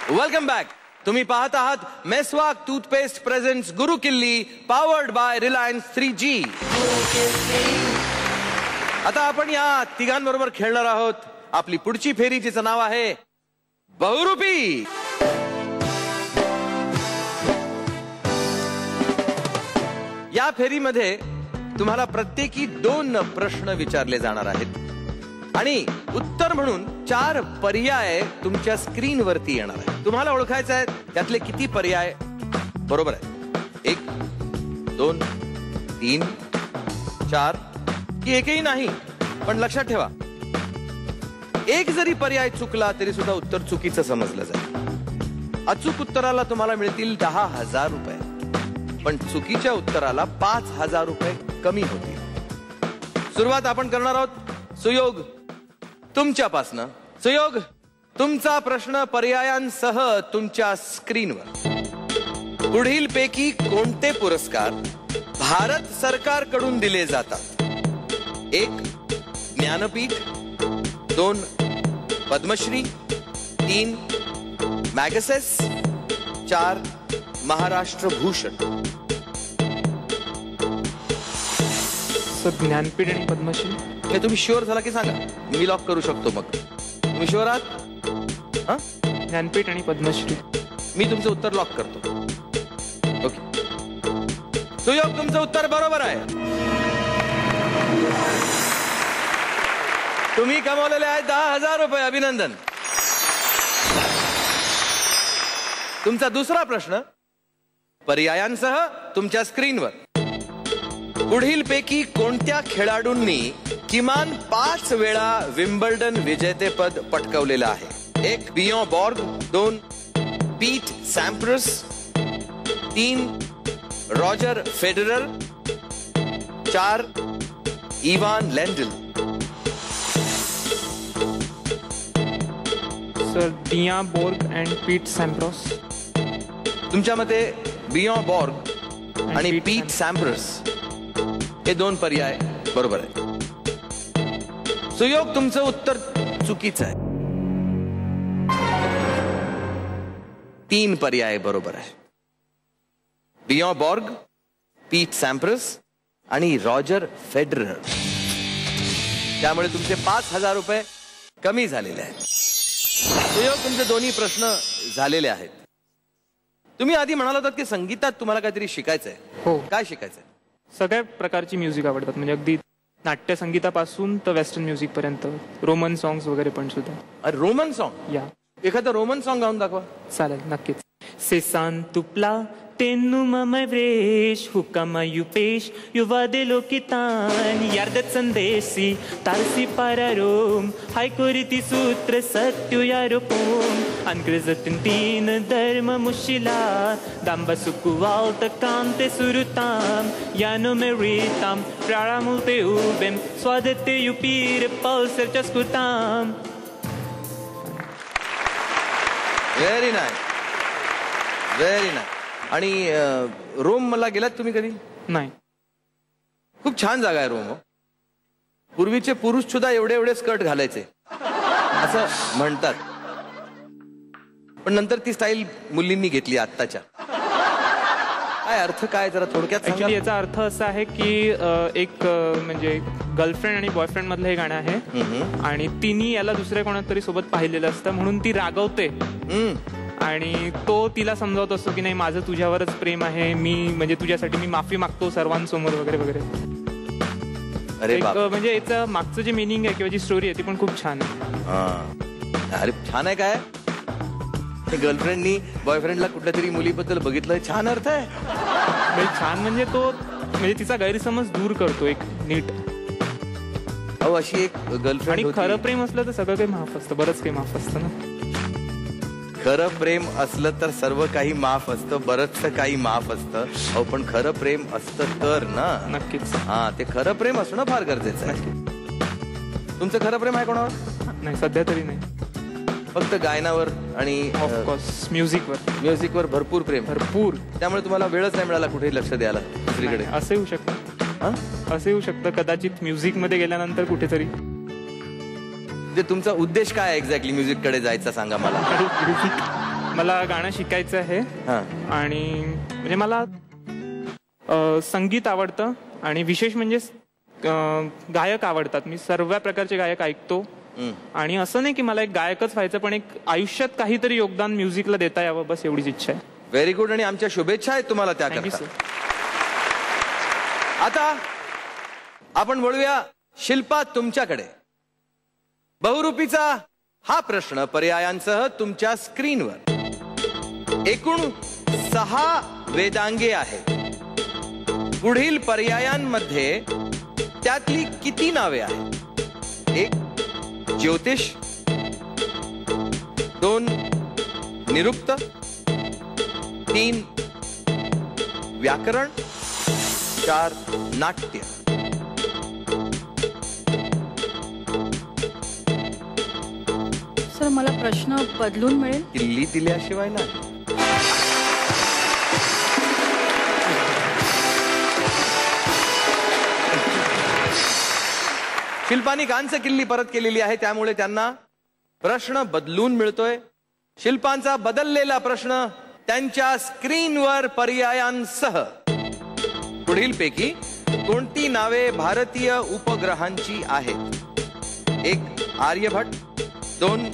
Welcome back. तुम्ही पाहत आहात मेसवाक टूथपेस्ट प्रेझेंट्स गुरु किल्ली पॉवर्ड बाय रिलायन्स 3G. आता आपण या तिघांबरोबर खेळणार आहोत. आपली पुढची फेरी जिचं नाव आहे बहुरूपी. या फेरीमध्ये तुम्हाला प्रत्येकी 2 प्रश्न विचारले जाणार आहेत आणि उत्तर म्हणून 4 पर्याय तुमच्या स्क्रीनवरती येणार आहे. तुम्हाला ओळखायचं आहे त्यातले किती पर्याय बरोबर आहे. 1 2 3 4 की एकही नाही. पण लक्षात ठेवा, एक जरी पर्याय चुकला तरी सुद्धा उत्तर चुकीचं समजलं जाईल. अचूक उत्तराला तुम्हाला मिळतील 10,000 रुपये, पण चुकीच्या उत्तराला 5,000 रुपये कमी होतील. सुरुवात आपण करणार आहोत सुयोग तुमच्यापासनं. सुयोग, तुमचा प्रश्न पर्यायांसह तुमच्या स्क्रीनवर. पुढील पैकी कोणते पुरस्कार भारत सरकारकडून दिले जातात? 1 ज्ञानपीठ, 2 पद्मश्री, 3 मॅगसेस, 4 महाराष्ट्र भूषण. ज्ञानपीठ आणि पद्मश्री. हे तुम्ही शुअर झाला की सांगा, मी लॉक करू शकतो. मग तुम्ही शुअर आहात? ज्ञानपीठ आणि पद्मश्री. मी तुमचं उत्तर लॉक करतो. ओके, सुयोग तुमचं उत्तर बरोबर आहे. तुम्ही कमावलेले आहेत 10,000 रुपये. अभिनंदन. तुमचा दुसरा प्रश्न पर्यायांसह तुमच्या स्क्रीनवर. पुढील पैकी कोणत्या खेळाडूंनी किमान 5 वेळा विम्बल्डन विजेतेपद पटकावलेलं आहे? 1 बियॉन Borg, 2 Pete Sampras, 3 Roger Federer, 4 Ivan Lendl. Sir Bjorn Borg and Pete Sampras. तुमच्या मते बियॉन बॉर्ग आणि पीट सॅम्प्रस हे 2 पर्याय बरोबर आहे. सुयोग तुमचं उत्तर चुकीचं आहे. 3 पर्याय बरोबर आहे. बियॉन बॉर्ग, पीट सॅम्प्रस आणि रॉजर फेडरर. त्यामुळे तुमचे 5,000 रुपये कमी झालेले आहेत. सुयोग तुमचे दोन्ही प्रश्न झालेले आहेत. तुम्ही आधी म्हणाला होतात की संगीतात तुम्हाला काहीतरी शिकायचंय. हो. काय शिकायचंय? सगळ्या प्रकारची म्युझिक आवडतात, म्हणजे अगदी नाट्य संगीतापासून तर वेस्टर्न म्युझिक पर्यंत, रोमन सॉंग्स वगैरे पण सुद्धा. अरे रोमन सॉन्ग? या एखादं रोमन सॉन्ग गाऊन दाखवा. चालेल, नक्कीच. से सांतुप्ला तेनु मम व्रेश हुकम युपेश युवा देलो कितान यार्द संदेशी तारसी पारारोम हाय कोरिती सूत्र सत्य यारोपोम अनग्रजतिन 3 धर्म मुशिला दांबा सुकुवाल तकांते सुरुताम यानो मेरीताम प्राळामुते उबेम स्वादते युपीर पल्सर चस्कुताम. Very nice, very nice. आणि रोम मला गेलात तुम्ही कधी? नाही. खूप छान जागा आहे रोम. पूर्वीचे पुरुष सुद्धा एवढे एवढे स्कर्ट घालायचे असं म्हणतात, पण नंतर ती स्टाईल मुलींनी घेतली आत्ताच्या. काय अर्थ काय जरा थोडक्यात सांगा. ऍक्च्युली याचा अर्थ असा आहे की एक म्हणजे गर्लफ्रेंड आणि बॉयफ्रेंड मधलं हे गाणं आहे आणि तिने याला दुसऱ्या कोणातरी सोबत पाहिलेलं असतं म्हणून ती रागवते आणि तो तिला समजावत असतो की नाही माझं तुझ्यावरच प्रेम आहे, मी म्हणजे तुझ्यासाठी मी माफी मागतो सर्वांसमोर वगैरे वगैरे. अरे म्हणजे याचं मागचं जे मिनिंग आहे किंवा जी स्टोरी आहे ती पण खूप छान आहे. अरे छान आहे. काय गर्लफ्रेंडनी बॉयफ्रेंडला कुठल्या तरी मुलीबद्दल बघितलं, छान अर्थ आहे. छान म्हणजे तो म्हणजे तिचा गैरसमज दूर करतो एक नीट. अहो अशी एक गर्लफ्रेंड. आणि खरं प्रेम असलं तर सगळं काही माफ असतं, बरंच काही माफ असतं ना. खरं प्रेम असलं तर सर्व काही माफ असतं, बरंचसं काही माफ असतं. अहो पण खरं प्रेम असतं तर ना. नक्कीच. हा, ते खरं प्रेम असणं फार गरजेचं आहे. तुमचं खरं प्रेम आहे कोणावर? नाही, सध्या तरी नाही. फक्त गायनावर आणि ऑफकोर्स म्युझिकवर. म्युझिकवर भरपूर प्रेम. भरपूर. त्यामुळे तुम्हाला वेळच नाही मिळाला कुठेही लक्ष द्यायला दुसरीकडे. असं येऊ शकतं. असं येऊ शकतं कदाचित म्युझिक मध्ये गेल्यानंतर कुठेतरी. तुमचा उद्देश काय एक्झॅक्टली म्युझिक कडे जायचा सांगा मला. मला गाणं शिकायचं आहे हा. आणि म्हणजे मला संगीत आवडतं आणि विशेष म्हणजे गायक आवडतात. मी सर्व प्रकारचे गायक ऐकतो आणि असं नाही की मला एक गायकच व्हायचं, पण एक आयुष्यात काहीतरी योगदान म्युझिकला देता यावं, बस एवढीच इच्छा आहे. Very good. आणि आमच्या शुभेच्छा आहेत तुम्हाला त्याकरता. आता आपण वळूया शिल्पा तुमच्याकडे. बहुरूपीचा हा प्रश्न पर्यायांसह तुमच्या स्क्रीनवर. एकूण 6 वेदांगे आहेत. पुढील पर्यायांमध्ये त्यातली किती नावे आहेत? 1 ज्योतिष, 2 निरुक्त, 3 व्याकरण, 4 नाट्य. सर मला प्रश्न बदलून मिळेल? किल्ली दिल्याशिवाय नाही. शिल्पानी कांस्य किल्ली परत केलेली आहे, त्यामुळे त्यांना प्रश्न बदलून मिळतोय. शिल्पांचा बदललेला प्रश्न त्यांच्या स्क्रीनवर पर्यायांसह. पुढीलपैकी कोणती नावे भारतीय उपग्रहांची आहेत? 1 Aryabhata, 2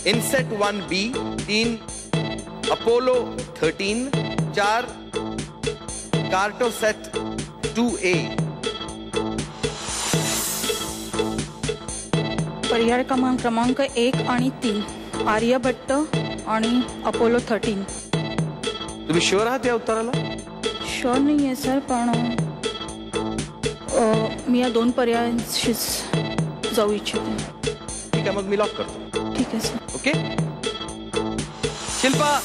INSAT 1B, 3 Apollo 13, 4 Cartosat 2A. पर्याय क्रमांक 1 आणि 3 आर्यभट्ट आणि अपोलो 13. तुम्ही शुअर आहात या उत्तराला? शुअर नाही आहे सर, पण मी या 2 पर्यायांशीच जाऊ इच्छिते. ठीक आहे, मग मी लॉक करतो. ठीक आहे सर. ओके. शिल्पा,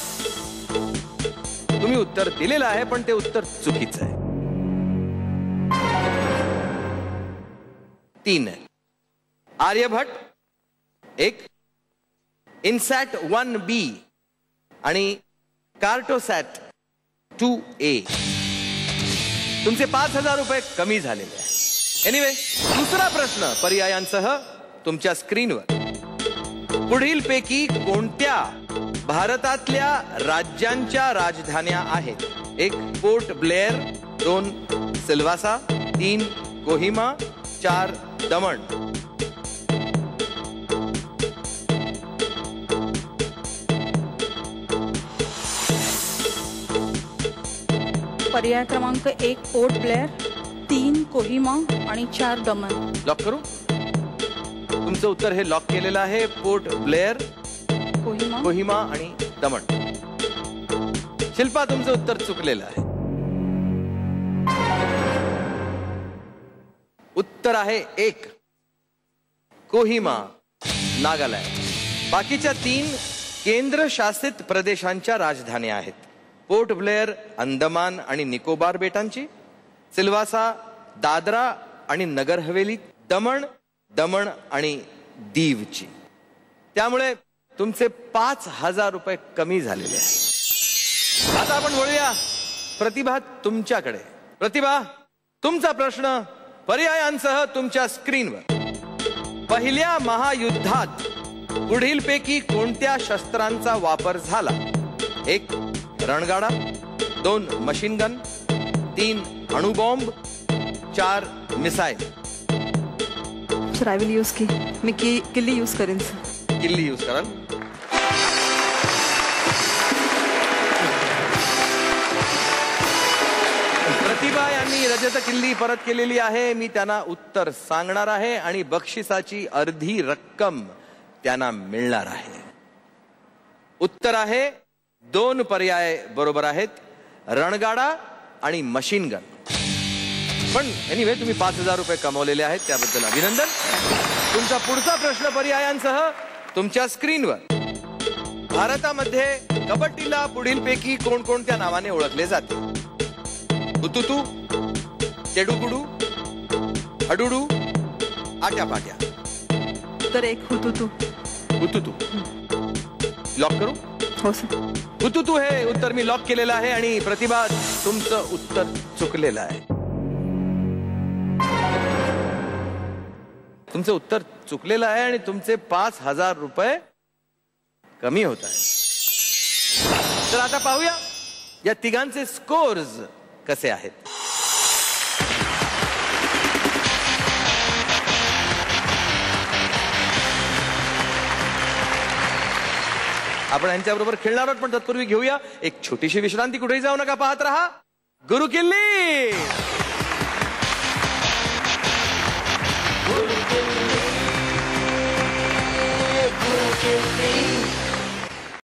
तुम्ही उत्तर दिलेलं आहे, पण ते उत्तर चुकीचं आहे. 3 आहे. आर्यभट्ट 1, इनसॅट 1B आणि कार्टोसॅट 2A. तुमचे 5,000 रुपये कमी झालेले आहे. एनिवे, दुसरा प्रश्न पर्यायांसह तुमच्या स्क्रीनवर. पुढीलपैकी कोणत्या भारतातल्या राज्यांच्या राजधान्या आहेत? 1 पोर्ट ब्लेअर, 2 सिल्वासा, 3 कोहिमा, 4 दमण. पर्याय क्रमांक 1 पोर्ट ब्लेअर, 3 कोहिमा आणि 4 दमण. लॉक करू? तुमचं उत्तर हे लॉक केलेलं आहे. पोर्ट ब्लेअर, कोहिमा आणि दमण. शिल्पा, तुमचं उत्तर चुकलेलं आहे. उत्तर आहे 1 कोहिमा, नागालँड. बाकीच्या 3 केंद्रशासित प्रदेशांच्या राजधान्या आहेत. पोर्ट ब्लेअर अंदमान आणि निकोबार बेटांची, सिल्वासा दादरा आणि नगर हवेली, दमण आणि दीवची. त्यामुळे तुमचे 5,000 रुपये कमी झालेले आहेत. आता आपण वळूया प्रतिभा तुमच्याकडे. प्रतिभा, तुमचा प्रश्न पर्यायांसह तुमच्या स्क्रीनवर. पहिल्या महायुद्धात पुढीलपैकी कोणत्या शस्त्रांचा वापर झाला? 1 रणगाडा, 2 machine gun, 3 अणुबॉम्ब, 4 missile. Sir, I will use की. मी किल्ली यूज करेन सर. किल्ली यूज कराल? प्रतिभा यांनी रजत किल्ली परत केलेली आहे. मी त्यांना उत्तर सांगणार आहे आणि बक्षिसाची अर्धी रक्कम त्यांना मिळणार आहे. उत्तर आहे 2 पर्याय बरोबर आहेत, रणगाडा आणि मशीन गन. पण एनिवे, तुम्ही 5,000 रुपये कमवलेले आहेत, त्याबद्दल अभिनंदन. तुमचा पुढचा प्रश्न पर्यायांसह तुमच्या स्क्रीनवर. भारतामध्ये कबड्डीला पुढीलपैकी कोणकोणत्या नावाने ओळखले जाते? हुतुतू, चेडुकुडू, हडुडू, आट्यापाट्या. तर 1 हुतुतू. हुतुतू लॉक करू? हो सर. हुतुतू हे उत्तर मी लॉक केलेलं आहे. आणि प्रतिभा, तुमचं उत्तर चुकलेलं आहे. तुमचं उत्तर चुकलेलं आहे आणि तुमचे 5,000 रुपये कमी होत आहे. तर आता पाहूया या तिघांचे स्कोर्स कसे आहेत. आपण यांच्याबरोबर खेळणार आहोत, पण तत्पूर्वी घेऊया एक छोटीशी विश्रांती. कुठेही जाऊ नका, पाहत रहा गुरु किल्ली. Guru Killi.